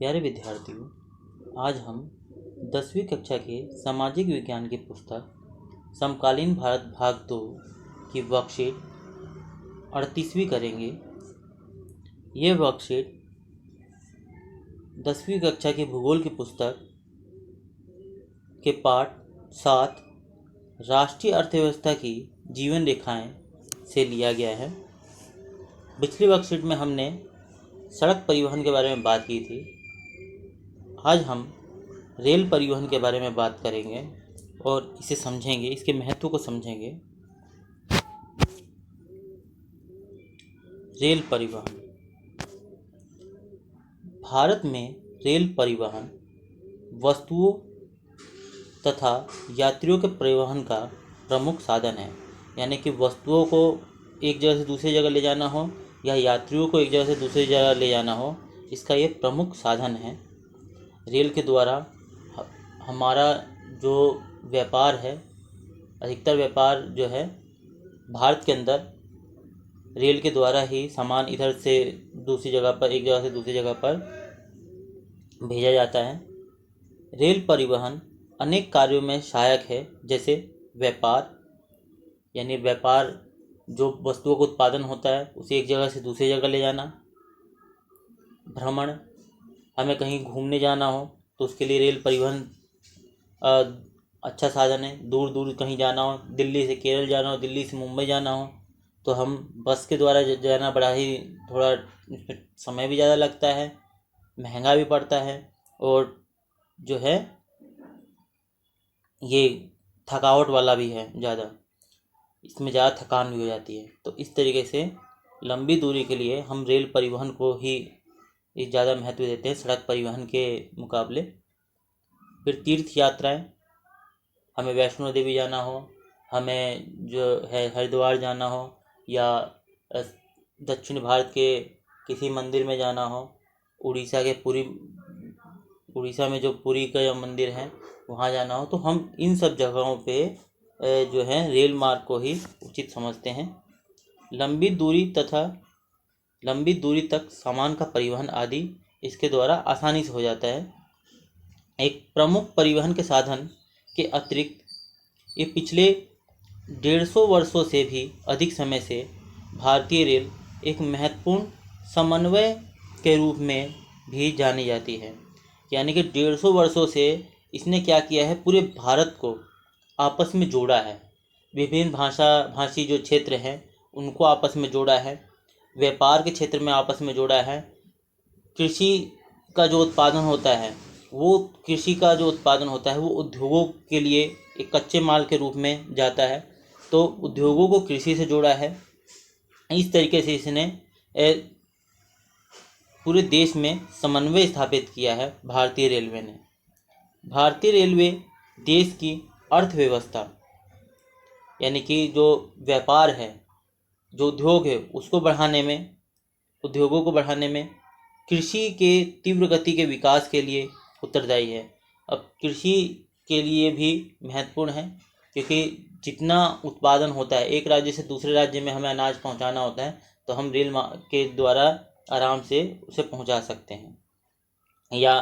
प्यारे विद्यार्थियों, आज हम 10वीं कक्षा के सामाजिक विज्ञान की पुस्तक समकालीन भारत भाग 2 की वर्कशीट 38वीं करेंगे। ये वर्कशीट 10वीं कक्षा की भूगोल की पुस्तक के पाठ 7 राष्ट्रीय अर्थव्यवस्था की जीवन रेखाएं से लिया गया है। पिछली वर्कशीट में हमने सड़क परिवहन के बारे में बात की थी। आज हम रेल परिवहन के बारे में बात करेंगे और इसे समझेंगे, इसके महत्व को समझेंगे। रेल परिवहन। भारत में रेल परिवहन वस्तुओं तथा यात्रियों के परिवहन का प्रमुख साधन है। यानी कि वस्तुओं को एक जगह से दूसरी जगह ले जाना हो या यात्रियों को एक जगह से दूसरी जगह ले जाना हो, इसका ये प्रमुख साधन है। रेल के द्वारा हमारा जो व्यापार है, अधिकतर व्यापार जो है भारत के अंदर रेल के द्वारा ही सामान इधर से दूसरी जगह पर, एक जगह से दूसरी जगह पर भेजा जाता है। रेल परिवहन अनेक कार्यों में सहायक है, जैसे व्यापार, यानी व्यापार जो वस्तुओं का उत्पादन होता है उसे एक जगह से दूसरी जगह ले जाना। भ्रमण, हमें कहीं घूमने जाना हो तो उसके लिए रेल परिवहन अच्छा साधन है। दूर दूर कहीं जाना हो, दिल्ली से केरल जाना हो, दिल्ली से मुंबई जाना हो, तो हम बस के द्वारा जाना बड़ा ही थोड़ा इसमें समय भी ज़्यादा लगता है, महंगा भी पड़ता है और जो है ये थकावट वाला भी है, ज़्यादा इसमें ज़्यादा थकान भी हो जाती है। तो इस तरीके से लंबी दूरी के लिए हम रेल परिवहन को ही ज़्यादा महत्व देते हैं सड़क परिवहन के मुकाबले। फिर तीर्थ यात्राएं, हमें वैष्णो देवी जाना हो, हमें जो है हरिद्वार जाना हो या दक्षिण भारत के किसी मंदिर में जाना हो, उड़ीसा में जो पुरी का मंदिर है वहाँ जाना हो, तो हम इन सब जगहों पे जो है रेल मार्ग को ही उचित समझते हैं। लंबी दूरी तक सामान का परिवहन आदि इसके द्वारा आसानी से हो जाता है। एक प्रमुख परिवहन के साधन के अतिरिक्त ये पिछले 150 वर्षों से भी अधिक समय से भारतीय रेल एक महत्वपूर्ण समन्वय के रूप में भी जानी जाती है। यानी कि 150 वर्षों से इसने क्या किया है, पूरे भारत को आपस में जोड़ा है। विभिन्न भाषी जो क्षेत्र हैं उनको आपस में जोड़ा है, व्यापार के क्षेत्र में आपस में जोड़ा है। कृषि का जो उत्पादन होता है वो उद्योगों के लिए एक कच्चे माल के रूप में जाता है, तो उद्योगों को कृषि से जोड़ा है। इस तरीके से इसने पूरे देश में समन्वय स्थापित किया है भारतीय रेलवे ने। भारतीय रेलवे देश की अर्थव्यवस्था, यानी कि जो व्यापार है, जो उद्योग है, उद्योगों को बढ़ाने में, कृषि के तीव्र गति के विकास के लिए उत्तरदायी है। अब कृषि के लिए भी महत्वपूर्ण है, क्योंकि जितना उत्पादन होता है, एक राज्य से दूसरे राज्य में हमें अनाज पहुंचाना होता है, तो हम रेल के द्वारा आराम से उसे पहुंचा सकते हैं। या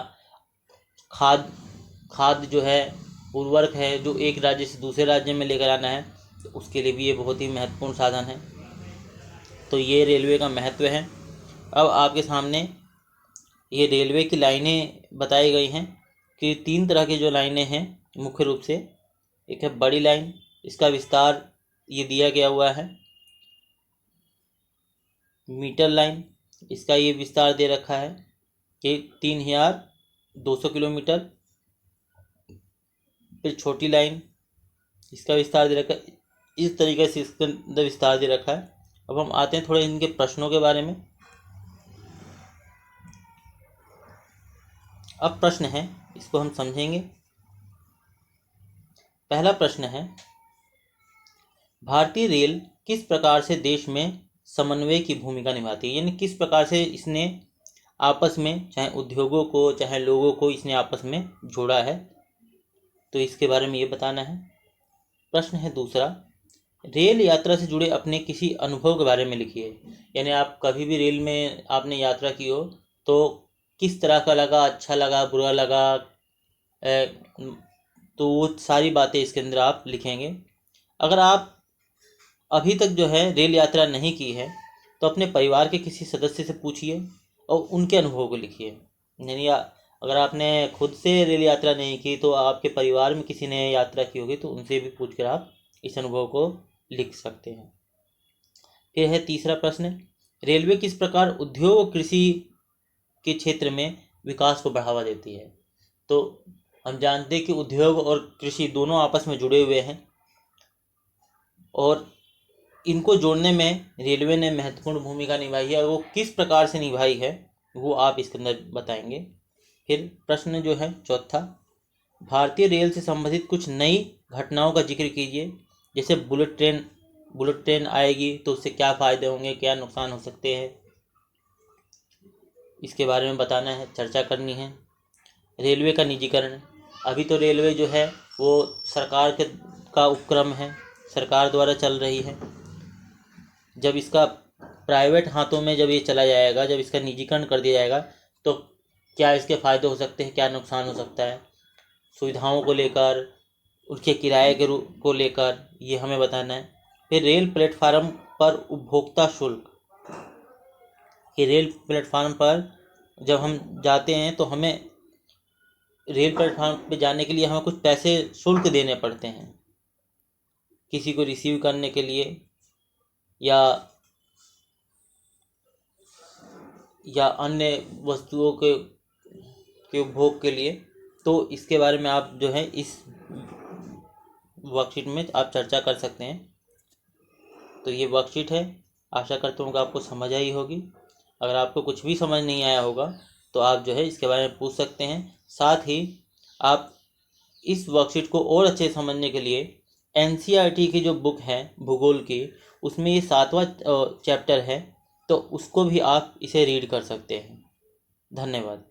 खाद जो है, उर्वरक है, जो एक राज्य से दूसरे राज्य में लेकर आना है, तो उसके लिए भी ये बहुत ही महत्वपूर्ण साधन है। तो ये रेलवे का महत्व है। अब आपके सामने ये रेलवे की लाइनें बताई गई हैं कि 3 तरह की जो लाइनें हैं मुख्य रूप से। एक है बड़ी लाइन, इसका विस्तार ये दिया गया हुआ है। मीटर लाइन, इसका ये विस्तार दे रखा है कि 3200 किलोमीटर। फिर छोटी लाइन, इसका विस्तार दे रखा है, इस तरीके से इसके अंदर विस्तार दे रखा है। अब हम आते हैं थोड़े इनके प्रश्नों के बारे में। अब प्रश्न है, इसको हम समझेंगे। पहला प्रश्न है, भारतीय रेल किस प्रकार से देश में समन्वय की भूमिका निभाती है। यानी किस प्रकार से इसने आपस में, चाहे उद्योगों को चाहे लोगों को, इसने आपस में जोड़ा है, तो इसके बारे में ये बताना है। प्रश्न है दूसरा, रेल यात्रा से जुड़े अपने किसी अनुभव के बारे में लिखिए। यानी आप कभी भी रेल में आपने यात्रा की हो तो किस तरह का लगा, अच्छा लगा, बुरा लगा, तो वो सारी बातें इसके अंदर आप लिखेंगे। अगर आप अभी तक जो है रेल यात्रा नहीं की है तो अपने परिवार के किसी सदस्य से पूछिए और उनके अनुभव को लिखिए। यानी अगर आपने खुद से रेल यात्रा नहीं की तो आपके परिवार में किसी ने यात्रा की होगी तो उनसे भी पूछकर आप इस अनुभव को लिख सकते हैं। फिर है तीसरा प्रश्न, रेलवे किस प्रकार उद्योग और कृषि के क्षेत्र में विकास को बढ़ावा देती है। तो हम जानते हैं कि उद्योग और कृषि दोनों आपस में जुड़े हुए हैं और इनको जोड़ने में रेलवे ने महत्वपूर्ण भूमिका निभाई है, और वो किस प्रकार से निभाई है वो आप इसके अंदर बताएंगे। फिर प्रश्न जो है चौथा, भारतीय रेल से संबंधित कुछ नई घटनाओं का जिक्र कीजिए। जैसे बुलेट ट्रेन आएगी तो उससे क्या फ़ायदे होंगे, क्या नुकसान हो सकते हैं, इसके बारे में बताना है, चर्चा करनी है। रेलवे का निजीकरण, अभी तो रेलवे जो है वो सरकार का उपक्रम है, सरकार द्वारा चल रही है। जब इसका प्राइवेट हाथों में जब ये चला जाएगा, जब इसका निजीकरण कर दिया जाएगा तो क्या इसके फ़ायदे हो सकते हैं, क्या नुकसान हो सकता है, सुविधाओं को लेकर, उसके किराए के को लेकर ये हमें बताना है। फिर रेल प्लेटफार्म पर उपभोक्ता शुल्क, कि रेल प्लेटफार्म पर जब हम जाते हैं तो हमें रेल प्लेटफार्म पे जाने के लिए हमें कुछ पैसे शुल्क देने पड़ते हैं, किसी को रिसीव करने के लिए या अन्य वस्तुओं के उपभोग के लिए। तो इसके बारे में आप जो है इस वर्कशीट में आप चर्चा कर सकते हैं। तो ये वर्कशीट है, आशा करता हूँ कि आपको समझ आई होगी। अगर आपको कुछ भी समझ नहीं आया होगा तो आप जो है इसके बारे में पूछ सकते हैं। साथ ही आप इस वर्कशीट को और अच्छे से समझने के लिए एनसीईआरटी की जो बुक है भूगोल की, उसमें ये 7वां चैप्टर है, तो उसको भी आप इसे रीड कर सकते हैं। धन्यवाद।